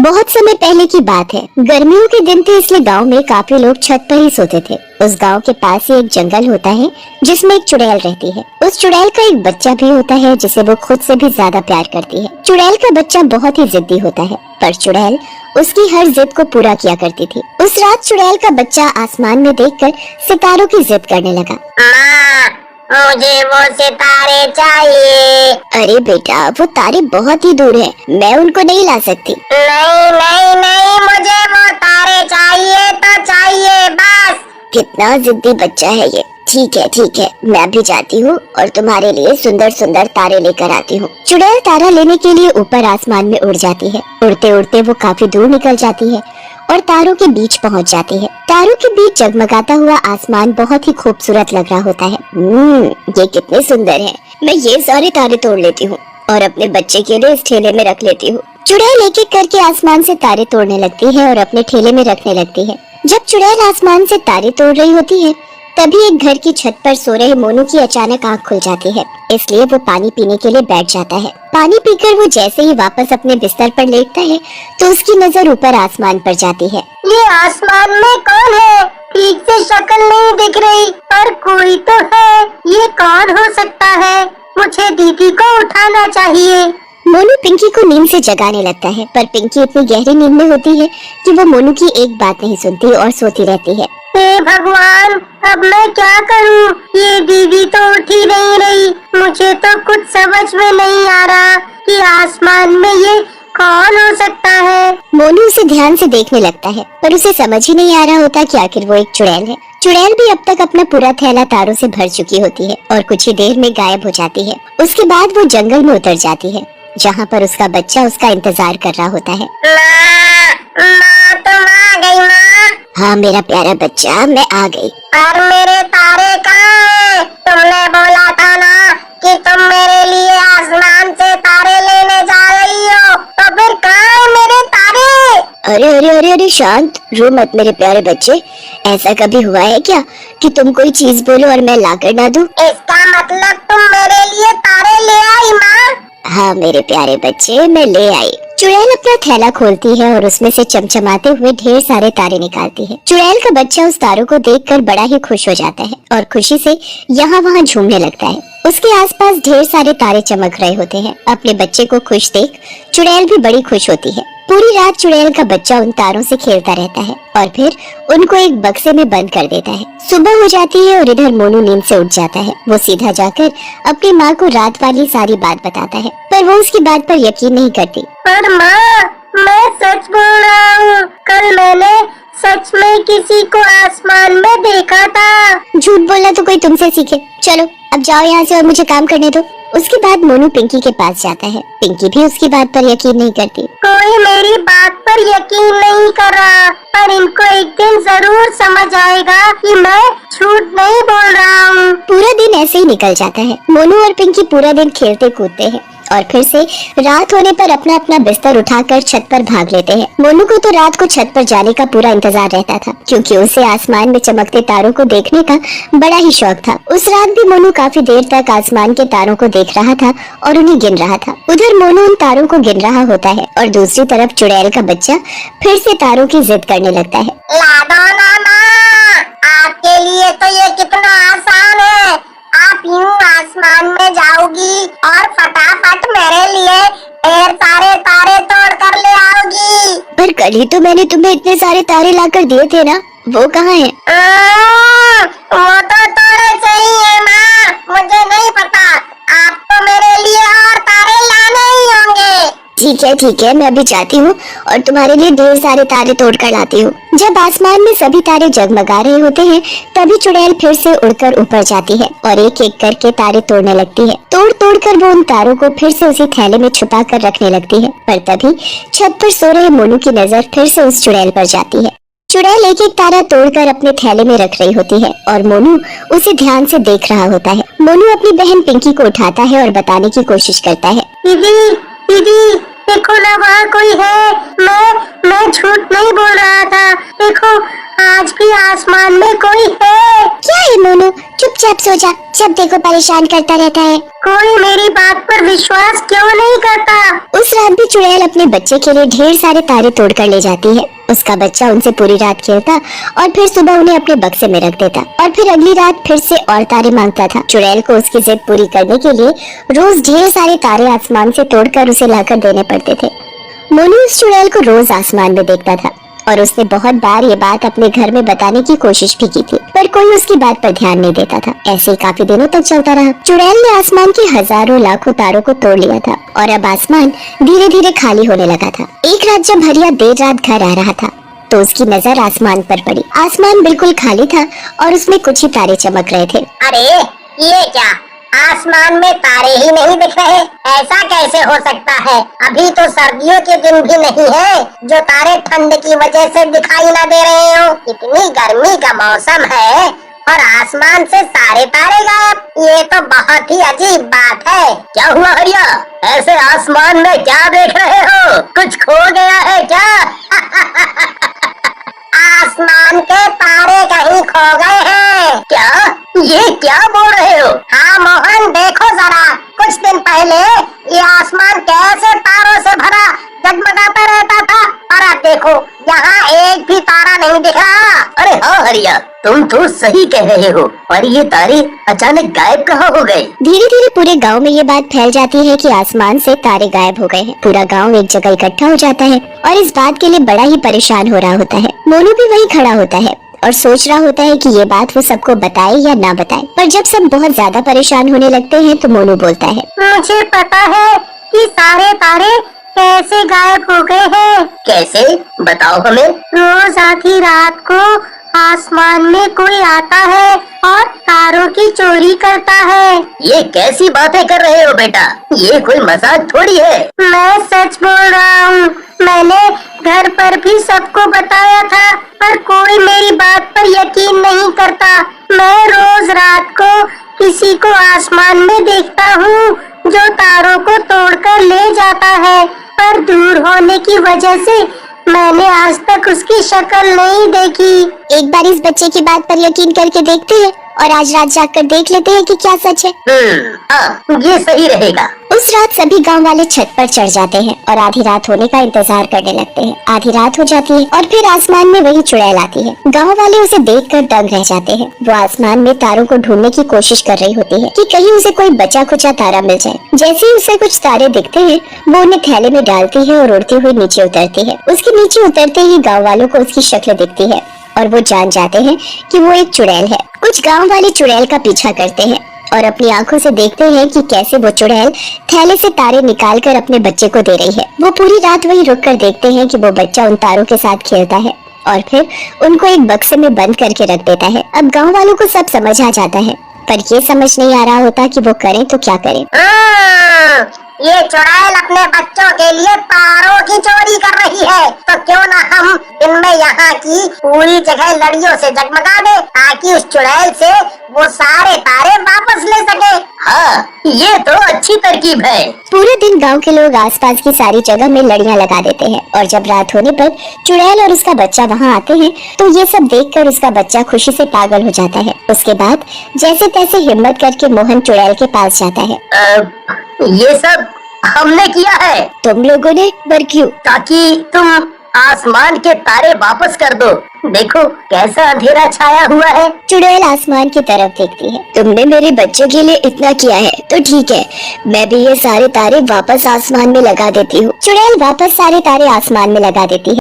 बहुत समय पहले की बात है। गर्मियों के दिन थे, इसलिए गांव में काफी लोग छत पर ही सोते थे। उस गांव के पास ही एक जंगल होता है जिसमें एक चुड़ैल रहती है। उस चुड़ैल का एक बच्चा भी होता है जिसे वो खुद से भी ज्यादा प्यार करती है। चुड़ैल का बच्चा बहुत ही जिद्दी होता है, पर चुड़ैल उसकी हर जिद को पूरा किया करती थी। उस रात चुड़ैल का बच्चा आसमान में देखकर सितारों की जिद करने लगा। मुझे वो सितारे चाहिए। अरे बेटा, वो तारे बहुत ही दूर है, मैं उनको नहीं ला सकती। नहीं नहीं नहीं, मुझे वो तारे चाहिए तो चाहिए बस। कितना जिद्दी बच्चा है ये। ठीक है, मैं भी जाती हूँ और तुम्हारे लिए सुंदर सुंदर तारे लेकर आती हूँ। चुड़ैल तारा लेने के लिए ऊपर आसमान में उड़ जाती है। उड़ते उड़ते वो काफी दूर निकल जाती है और तारों के बीच पहुंच जाती है। तारों के बीच जगमगाता हुआ आसमान बहुत ही खूबसूरत लग रहा होता है। ये कितने सुंदर हैं। मैं ये सारे तारे तोड़ लेती हूँ और अपने बच्चे के लिए इस ठेले में रख लेती हूँ। चुड़ैल एक एक करके आसमान से तारे तोड़ने लगती है और अपने ठेले में रखने लगती है। जब चुड़ैल आसमान से तारे तोड़ रही होती है, तभी एक घर की छत पर सो रहे मोनू की अचानक आंख खुल जाती है, इसलिए वो पानी पीने के लिए बैठ जाता है। पानी पीकर वो जैसे ही वापस अपने बिस्तर पर लेटता है तो उसकी नजर ऊपर आसमान पर जाती है। ये आसमान में कौन है? ठीक से शक्ल नहीं दिख रही, पर कोई तो है। ये कौन हो सकता है? मुझे दीदी को उठाना चाहिए। मोनू पिंकी को नींद से जगाने लगता है, पर पिंकी इतनी गहरी नींद में होती है कि वो मोनू की एक बात नहीं सुनती और सोती रहती है। हे भगवान, अब मैं क्या करूं? ये दीदी तो उठ ही नहीं रही। मुझे तो कुछ समझ में नहीं आ रहा कि आसमान में ये कौन हो सकता है। मोनू उसे ध्यान से देखने लगता है, पर उसे समझ ही नहीं आ रहा होता कि आखिर वो एक चुड़ैल है। चुड़ैल भी अब तक अपना पूरा थैला तारों से भर चुकी होती है और कुछ ही देर में गायब हो जाती है। उसके बाद वो जंगल में उतर जाती है, जहाँ पर उसका बच्चा उसका इंतजार कर रहा होता है। माँ, तुम आ गई माँ? हाँ मेरा प्यारा बच्चा, मैं आ गई। और मेरे तारे कहाँ हैं? तुमने बोला था ना कि तुम मेरे लिए आसमान से तारे लेने जा रही हो, तो फिर कहाँ है मेरे तारे? अरे शांत रो मत मेरे प्यारे बच्चे। ऐसा कभी हुआ है क्या कि तुम कोई चीज बोलो और मैं लाकर ना दूं? इसका मतलब तुम मेरे लिए तारे ले आई माँ? हाँ मेरे प्यारे बच्चे, मैं ले आई। चुड़ैल अपना थैला खोलती है और उसमें से चमचमाते हुए ढेर सारे तारे निकालती है। चुड़ैल का बच्चा उस तारों को देखकर बड़ा ही खुश हो जाता है और खुशी से यहाँ वहाँ झूमने लगता है। उसके आसपास ढेर सारे तारे चमक रहे होते हैं। अपने बच्चे को खुश देख चुड़ैल भी बड़ी खुश होती है। पूरी रात चुड़ैल का बच्चा उन तारों से खेलता रहता है और फिर उनको एक बक्से में बंद कर देता है। सुबह हो जाती है और इधर मोनू नींद से उठ जाता है। वो सीधा जाकर अपनी माँ को रात वाली सारी बात बताता है, पर वो उसकी बात पर यकीन नहीं करती। पर माँ, मैं सच बोल रहा हूँ। कल मैंने सच में किसी को आसमान में देखा था। झूठ बोलना तो कोई तुमसे सीखे। चलो अब जाओ यहाँ से और मुझे काम करने दो। उसके बाद मोनू पिंकी के पास जाता है। पिंकी भी उसकी बात पर यकीन नहीं करती। कोई मेरी बात पर यकीन नहीं कर रहा, पर इनको एक दिन जरूर समझ आएगा कि मैं झूठ नहीं बोल रहा हूँ। पूरा दिन ऐसे ही निकल जाता है। मोनू और पिंकी पूरा दिन खेलते कूदते हैं और फिर से रात होने पर अपना अपना बिस्तर उठाकर छत पर भाग लेते हैं। मोनू को तो रात को छत पर जाने का पूरा इंतजार रहता था, क्योंकि उसे आसमान में चमकते तारों को देखने का बड़ा ही शौक था। उस रात भी मोनू काफी देर तक आसमान के तारों को देख रहा था और उन्हें गिन रहा था। उधर मोनू उन तारों को गिन रहा होता है और दूसरी तरफ चुड़ैल का बच्चा फिर से तारों की जिद करने लगता है। ला दो ना माँ, आपके लिए तो ये कितना आसान है। आप यूं आसमान में जाओगी और फटाफट मेरे लिए ढेर सारे तारे तोड़ कर ले आओगी। पर कल ही तो मैंने तुम्हें इतने सारे तारे लाकर दिए थे ना, वो कहाँ हैं? वो तो थोड़े सही है माँ, मुझे नहीं पता। आपको मेरे लिए और तारे लाने ही होंगे। ठीक है, मैं अभी जाती हूँ और तुम्हारे लिए ढेर सारे तारे तोड़ कर लाती हूँ। जब आसमान में सभी तारे जगमगा रहे होते हैं, तभी चुड़ैल फिर से उड़कर ऊपर जाती है और एक एक करके तारे तोड़ने लगती है। तोड़ तोड़ कर वो उन तारों को फिर से उसी थैले में छुपा कर रखने लगती है। पर तभी छत पर सो रहे मोनू की नजर फिर से उस चुड़ैल पर जाती है। चुड़ैल एक एक तारा तोड़कर अपने थैले में रख रही होती है और मोनू उसे ध्यान से देख रहा होता है। मोनू अपनी बहन पिंकी को उठाता है और बताने की कोशिश करता है। दीदी, देखो ना वहाँ कोई है। मैं झूठ नहीं बोल रहा था। देखो, आज भी कि आसमान में कोई है। क्या है मोनू, चुपचाप सो जा, जब देखो परेशान करता रहता है। कोई मेरी बात पर विश्वास क्यों नहीं करता? उस रात भी चुड़ैल अपने बच्चे के लिए ढेर सारे तारे तोड़ कर ले जाती है। उसका बच्चा उनसे पूरी रात खेलता और फिर सुबह उन्हें अपने बक्से में रख देता और फिर अगली रात फिर से और तारे मांगता था। चुड़ैल को उसकी जिद पूरी करने के लिए रोज ढेर सारे तारे आसमान से तोड़कर उसे लाकर देने पड़ते थे। मोनू उस चुड़ैल को रोज आसमान में देखता था और उसने बहुत बार ये बात अपने घर में बताने की कोशिश भी की थी, पर कोई उसकी बात पर ध्यान नहीं देता था। ऐसे ही काफी दिनों तक चलता रहा। चुड़ैल ने आसमान के हजारों लाखों तारों को तोड़ लिया था और अब आसमान धीरे धीरे खाली होने लगा था। एक रात जब हरिया देर रात घर आ रहा था तो उसकी नजर आसमान पर पड़ी। आसमान बिल्कुल खाली था और उसमें कुछ ही तारे चमक रहे थे। अरे ये क्या, आसमान में तारे ही नहीं दिख रहे? ऐसा कैसे हो सकता है? अभी तो सर्दियों के दिन भी नहीं है जो तारे ठंड की वजह से दिखाई ना दे रहे हो। इतनी गर्मी का मौसम है और आसमान से सारे तारे गायब। ये तो बहुत ही अजीब बात है। क्या हुआ हरिया, ऐसे आसमान में क्या देख रहे हो? कुछ खो गया है क्या? आसमान के तारे कहीं खो गए हैं। क्या? ये क्या बोल रहे हो? हाँ मोहन, देखो जरा, कुछ दिन पहले ये आसमान कैसे तारों से भरा जगमगाता रहता था और अब देखो यहाँ एक भी तारा नहीं दिख रहा। अरे हाँ हरिया, तुम तो सही कह रहे हो। और ये तारे अचानक गायब कहाँ हो गए? धीरे धीरे पूरे गांव में ये बात फैल जाती है कि आसमान से तारे गायब हो गए हैं। पूरा गांव एक जगह इकट्ठा हो जाता है और इस बात के लिए बड़ा ही परेशान हो रहा होता है। मोनू भी वहीं खड़ा होता है और सोच रहा होता है कि ये बात वो सबको बताए या ना बताए। पर जब सब बहुत ज्यादा परेशान होने लगते हैं तो मोनू बोलता है, मुझे पता है कि सारे तारे कैसे गायब हो गए हैं। कैसे? बताओ हमें। रोज आधी रात को आसमान में कोई आता है और तारों की चोरी करता है। ये कैसी बातें कर रहे हो बेटा? ये कोई मजाक थोड़ी है। मैं सच बोल रहा हूँ। मैंने घर पर भी सबको बताया था पर कोई मेरी बात पर यकीन नहीं करता। मैं रोज रात को किसी को आसमान में देखता हूँ जो तारों को तोड़कर ले जाता है, पर दूर होने की वजह से मैंने आज तक उसकी शक्ल नहीं देखी। एक बार इस बच्चे की बात पर यकीन करके देखते हैं और आज रात जाकर देख लेते हैं कि क्या सच है। हाँ, ये सही रहेगा। उस रात सभी गांव वाले छत पर चढ़ जाते हैं और आधी रात होने का इंतजार करने लगते हैं। आधी रात हो जाती है और फिर आसमान में वही चुड़ैल आती है। गांव वाले उसे देखकर दंग रह जाते हैं। वो आसमान में तारों को ढूंढने की कोशिश कर रही होती है कि कहीं उसे कोई बचा खुचा तारा मिल जाए। जैसे ही उसे कुछ तारे दिखते हैं वो उन्हें थैले में डालती है और उड़ती हुई नीचे उतरती है। उसके नीचे उतरते ही गाँव वालों को उसकी शक्ल दिखती है और वो जान जाते हैं कि वो एक चुड़ैल है। कुछ गांव वाले चुड़ैल का पीछा करते हैं और अपनी आंखों से देखते हैं कि कैसे वो चुड़ैल थैले से तारे निकालकर अपने बच्चे को दे रही है। वो पूरी रात वहीं रुककर देखते हैं कि वो बच्चा उन तारों के साथ खेलता है और फिर उनको एक बक्से में बंद करके रख देता है। अब गांव वालों को सब समझ आ जाता है पर ये समझ नहीं आ रहा होता कि वो करें तो क्या करें। ये चुड़ैल अपने बच्चों के लिए तारों की चोरी कर रही है, तो क्यों ना हम दिन में यहाँ की पूरी जगह लड़ियों से जगमगा दे ताकि उस चुड़ैल से वो सारे तारे वापस ले सके। हाँ, ये तो अच्छी तरकीब है। पूरे दिन गांव के लोग आसपास की सारी जगह में लड़ियां लगा देते हैं और जब रात होने पर चुड़ैल और उसका बच्चा वहां आते हैं तो ये सब देखकर उसका बच्चा खुशी से पागल हो जाता है। उसके बाद जैसे तैसे हिम्मत करके मोहन चुड़ैल के पास जाता है। ये सब हमने किया है। तुम लोगों ने? पर क्यों? ताकि तुम आसमान के तारे वापस कर दो। देखो कैसा अंधेरा छाया हुआ है। चुड़ैल आसमान की तरफ देखती है। तुमने मेरे बच्चे के लिए इतना किया है तो ठीक है, मैं भी ये सारे तारे वापस आसमान में लगा देती हूँ। चुड़ैल वापस सारे तारे आसमान में लगा देती है।